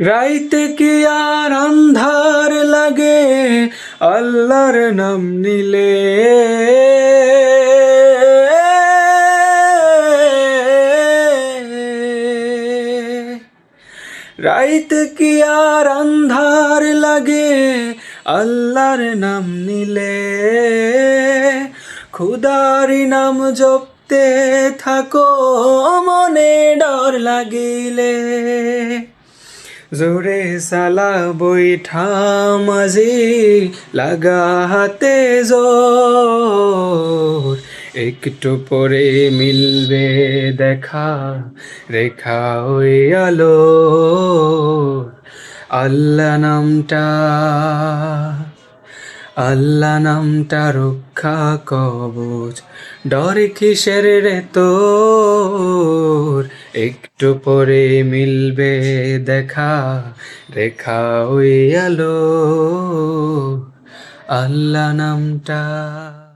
রাইতে কি আর আন্ধার লাগে আল্লাহর নাম নিলে। রাইতে কি আর আন্ধার লাগে আল্লাহর নাম নিলে। খুদারি নাম জপতে থাকো মনে ডর লাগিলে। জোরে সালা বৈঠা মাঝি লাগা হাতে জোর। একটু পরে মিলবে দেখা রেখা ওই আলো। আল্লাহ নামটা আল্লাহ নামটা রক্ষা কবচ। ডর কিসের রে তোর। একটু পরে মিলবে দেখা রেখা ওই আলো। আল্লাহ নামটা।